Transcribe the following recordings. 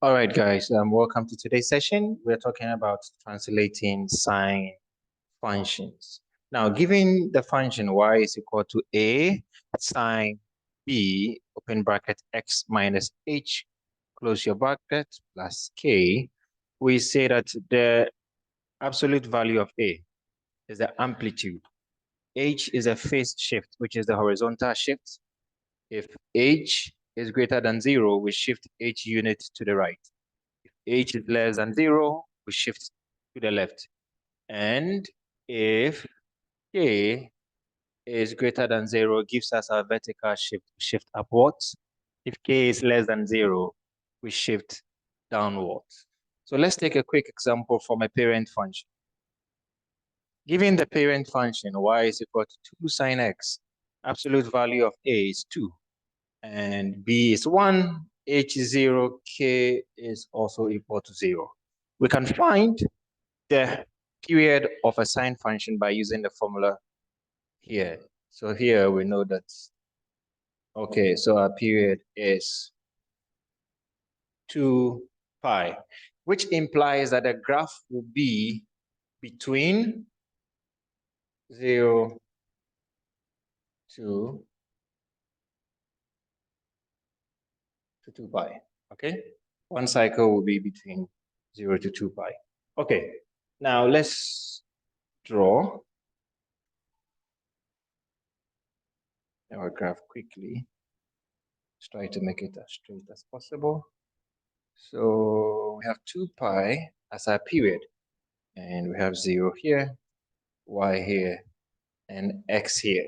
All right, guys, welcome to today's session. We're talking about translating sine functions. Now, given the function y is equal to a sine b, open bracket, x minus h, close your bracket, plus k, we say that the absolute value of a is the amplitude. H is a phase shift, which is the horizontal shift. If h is greater than 0, we shift h unit to the right. H is less than 0, we shift to the left. And if k is greater than 0, gives us our vertical shift upwards. If k is less than 0, we shift downwards. So let's take a quick example from a parent function. Given the parent function y is equal to 2 sine x, absolute value of a is 2, and b is 1, h is 0, k is also equal to 0. We can find the period of a sine function by using the formula here. So here we know that, okay, so our period is 2 pi, which implies that the graph will be between 0 to 2 pi, okay? One cycle will be between 0 to 2 pi. Okay, now let's draw our graph quickly. Let's try to make it as straight as possible. So we have 2 pi as our period, and we have 0 here, y here, and x here.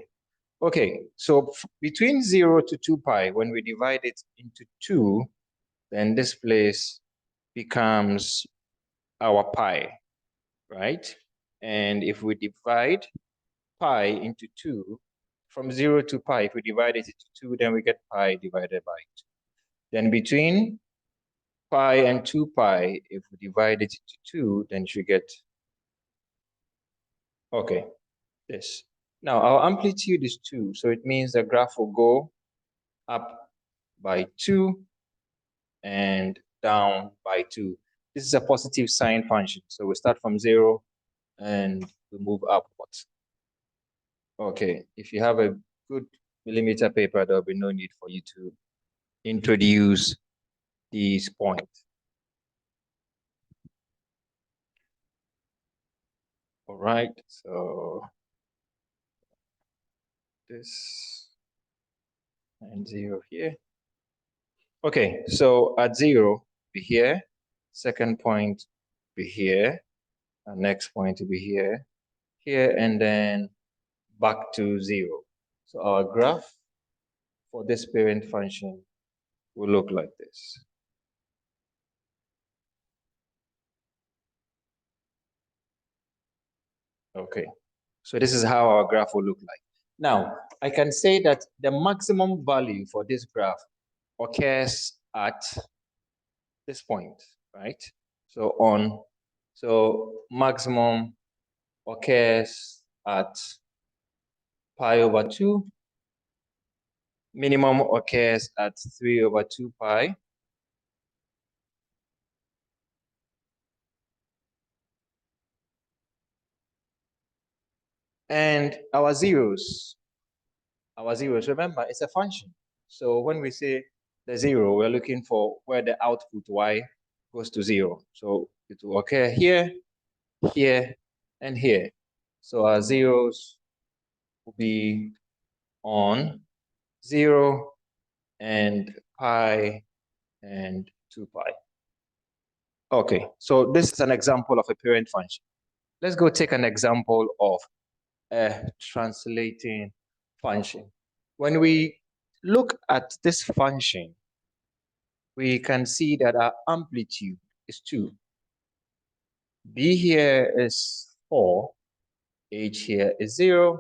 Okay, so between 0 to 2 pi, when we divide it into 2, then this place becomes our pi, right? And if we divide pi into 2, from 0 to pi, if we divide it into 2, then we get pi divided by 2. Then between pi and 2 pi, if we divide it into 2, then you get, okay, this. Now, our amplitude is 2, so it means the graph will go up by 2 and down by 2. This is a positive sine function, so we start from 0 and we move upwards. Okay, if you have a good millimeter paper, there will be no need for you to introduce these points. All right, so this and 0 here. Okay, so at 0, be here, second point be here, and next point to be here, here, and then back to 0. So our graph for this parent function will look like this. Okay, so this is how our graph will look like. Now, I can say that the maximum value for this graph occurs at this point, right? So maximum occurs at pi over 2, minimum occurs at 3 over 2 pi, and our zeros, remember, it's a function. So when we say the 0, we're looking for where the output y goes to 0. So it will occur here, here, and here. So our zeros will be on 0 and pi and 2 pi. Okay, so this is an example of a parent function. Let's go take an example of a translating function. When we look at this function, we can see that our amplitude is 2. B here is 4, H here is 0,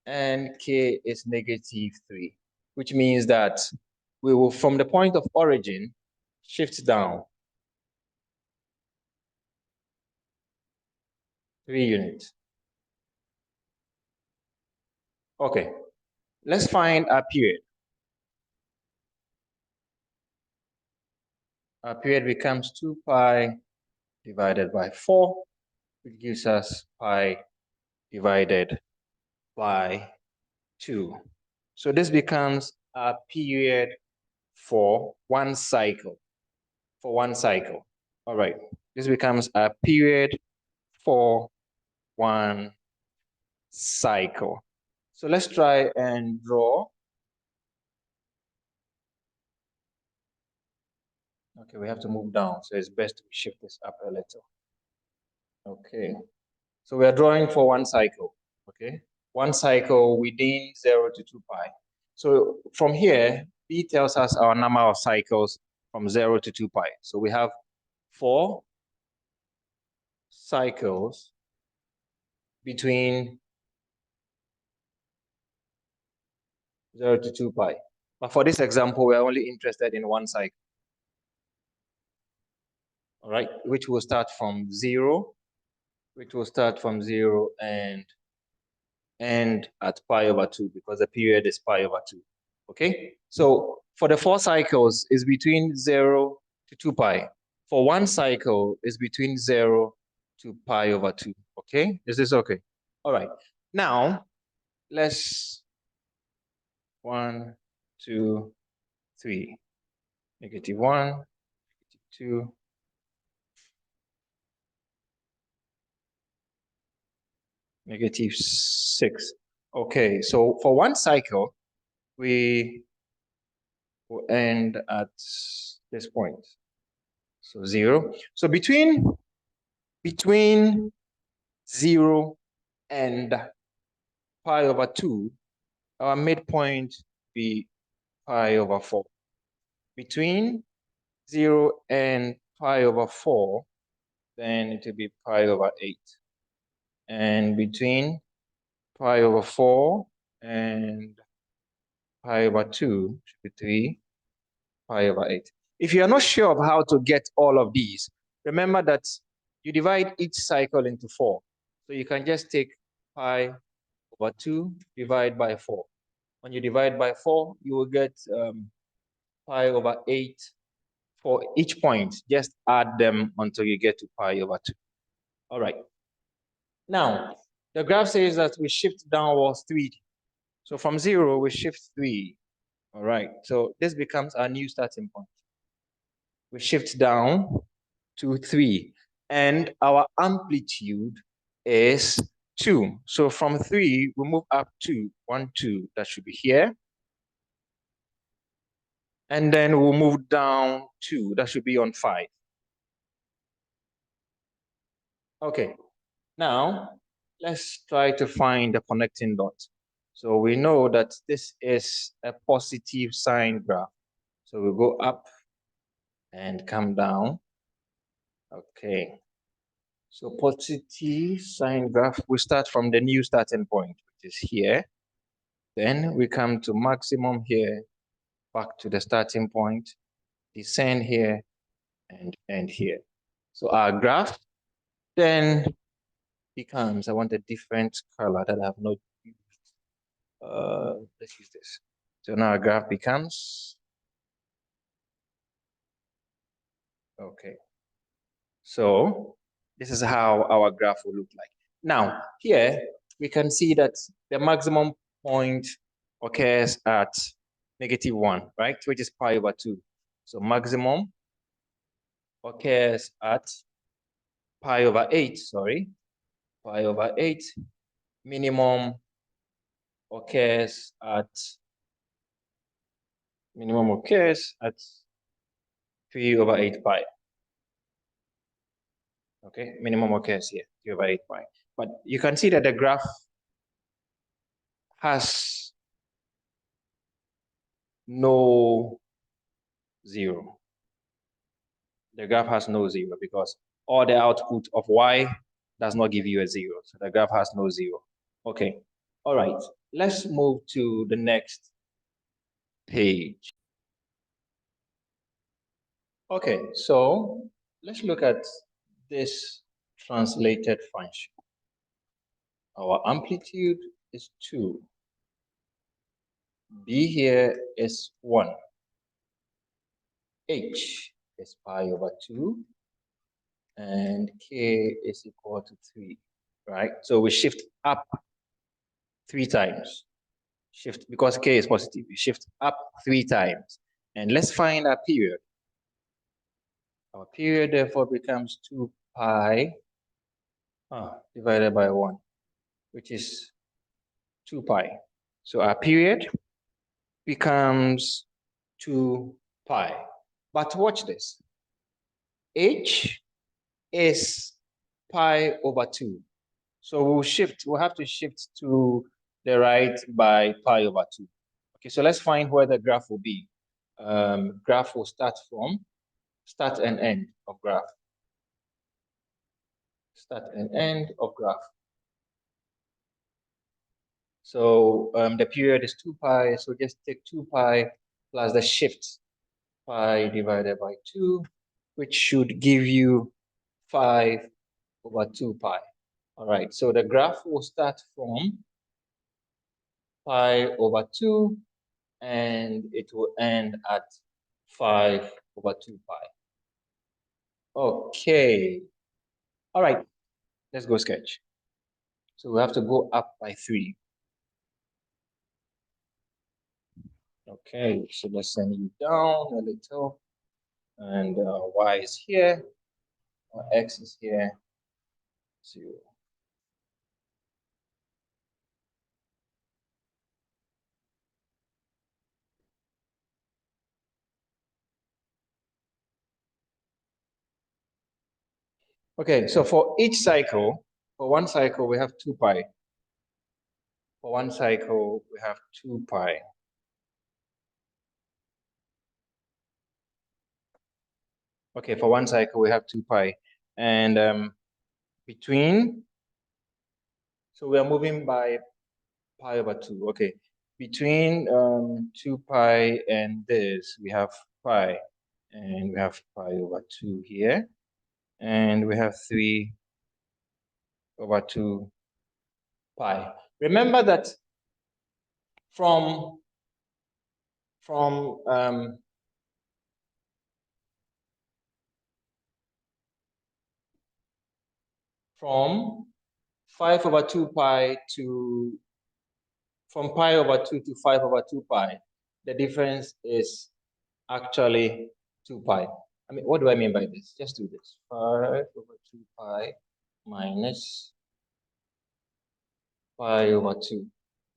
and K is -3, which means that we will, from the point of origin, shift down 3 units. Okay, let's find our period. our period becomes 2 pi divided by 4, which gives us pi divided by 2. So this becomes a period for one cycle. All right, this becomes a period for one cycle. So let's try and draw. Okay, we have to move down, so it's best to shift this up a little. Okay, so we are drawing for one cycle. Okay, one cycle within 0 to 2 pi. So from here, B tells us our number of cycles from 0 to 2 pi. So we have 4 cycles between 0 to 2 pi. But for this example, we're only interested in one cycle. All right, which will start from 0, and end at pi over 2, because the period is pi over 2. Okay, so for the 4 cycles is between 0 to 2 pi. For one cycle is between 0 to pi over 2. Okay, is this okay? All right, now let's 1, 2, 3, -1, -2, -6. Okay, so for one cycle, we will end at this point. So 0. So between 0 and pi over 2, our midpoint be pi over 4. Between 0 and pi over 4, then it will be pi over 8. And between pi over 4 and pi over 2 should be 3 pi over 8. If you are not sure of how to get all of these, remember that you divide each cycle into 4. So you can just take pi over 2 divide by 4. When you divide by 4, you will get pi over 8 for each point. Just add them until you get to pi over 2. All right. Now, the graph says that we shift downwards 3. So from 0, we shift 3. All right. So this becomes our new starting point. We shift down to 3. And our amplitude is 2. So from 3, we move up to 1, 2. That should be here. And then we'll move down 2. That should be on 5. Okay. Now, let's try to find the connecting dot. So we know that this is a positive sine graph. So we'll go up and come down. Okay. So positive sine graph, we start from the new starting point, which is here. Then we come to maximum here, back to the starting point, descend here, and end here. So our graph then becomes, I want a different color that I have not used. Let's use this. So now our graph becomes, okay. So this is how our graph will look like. Now, here we can see that the maximum point occurs at -1, right? Which is pi over 2. So maximum occurs at pi over 8, sorry. Pi over 8. Minimum occurs at 3 over 8 pi. Okay, minimum occurs here, 3 over 8 pi. But you can see that the graph has no 0. The graph has no 0 because all the output of y does not give you a 0. So the graph has no 0. Okay, all right. Let's move to the next page. Okay, so let's look at this translated function. Our amplitude is 2. B here is 1. H is pi over 2, and k is equal to 3, right? So we shift up 3 times. Shift, because k is positive, we shift up 3 times. And let's find our period. Our period therefore becomes 2 pi divided by 1, which is 2 pi. So our period becomes 2 pi. But watch this. H is pi over 2. So we'll have to shift to the right by pi over 2. Okay, so let's find where the graph will be. Graph will start from start and end of graph. Start and end of graph. So the period is 2 pi, so just take 2 pi plus the shift, pi divided by 2, which should give you 5 over 2 pi. All right, so the graph will start from pi over 2, and it will end at 5 over 2 pi. Okay. All right, let's go sketch. So we have to go up by 3. Okay, so let's send you down a little. And y is here, x is here, 0. Okay, so for each cycle, for one cycle, we have 2 pi. For one cycle, we have 2 pi. Okay, for one cycle, we have 2 pi. And between, so we are moving by pi over 2. Okay, between 2 pi and this, we have pi. And we have pi over 2 here. And we have 3 over 2 pi. Remember that from 5 over 2 pi to, from pi over 2 to 5 over 2 pi, the difference is actually 2 pi. I mean, what do I mean by this? Just do this. 5 over 2 pi minus pi over 2.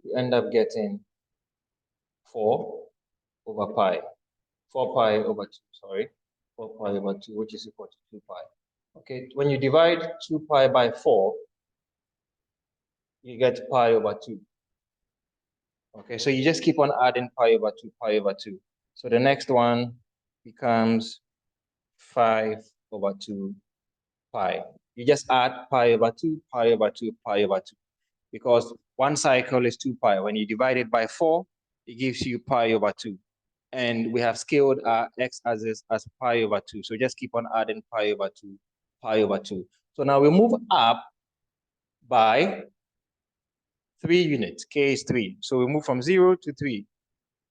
You end up getting 4 over pi. 4 pi over 2, sorry. 4 pi over 2, which is equal to 2 pi. Okay, when you divide 2 pi by 4, you get pi over 2. Okay, so you just keep on adding pi over 2, pi over 2. So the next one becomes 5 over 2 pi. You just add pi over 2, pi over 2, pi over 2. Because one cycle is 2 pi. When you divide it by 4, it gives you pi over 2. And we have scaled our x-axis as pi over 2. So just keep on adding pi over 2, pi over 2. So now we move up by 3 units. K is 3. So we move from 0 to 3.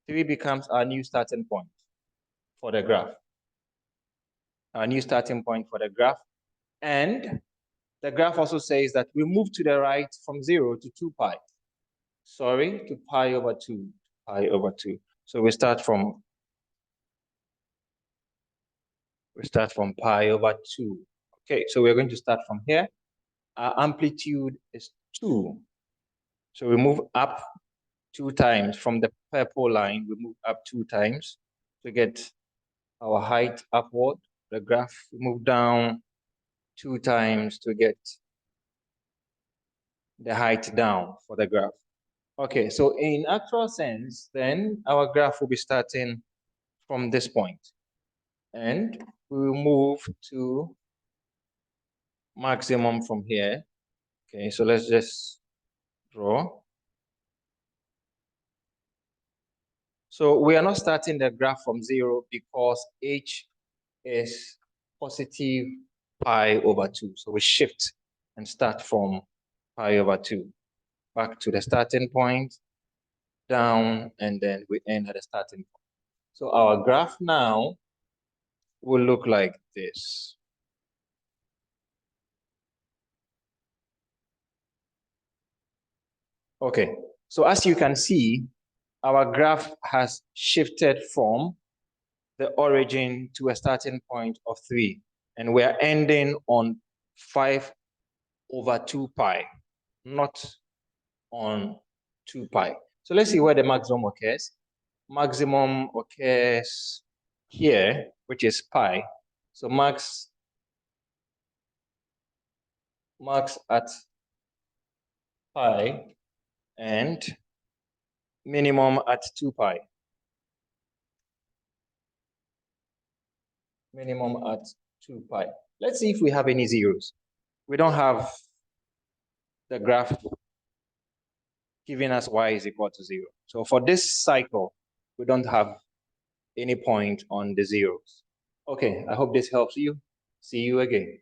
3 becomes our new starting point for the graph. Our new starting point for the graph. And the graph also says that we move to the right from 0 to 2 pi. Sorry, to pi over 2. Pi over 2. So we start from pi over 2. Okay, so we're going to start from here. Our amplitude is 2. So we move up 2 times. From the purple line, we move up 2 times to get our height upward. The graph, we move down 2 times to get the height down for the graph. Okay, so in actual sense, then our graph will be starting from this point. And we will move to maximum from here. Okay, so let's just draw. So we are not starting the graph from 0 because h is positive pi over 2. So we shift and start from pi over 2. Back to the starting point, down, and then we end at the starting point. So our graph now will look like this. Okay, so as you can see, our graph has shifted from the origin to a starting point of 3, and we're ending on 5/2 pi, not on 2 pi. So let's see where the maximum occurs. Maximum occurs here, which is pi. So max at pi and minimum at 2 pi. Minimum at 2 pi. Let's see if we have any zeros. We don't have the graph giving us y is equal to 0. So for this cycle, we don't have any point on the zeros. Okay, I hope this helps you. See you again.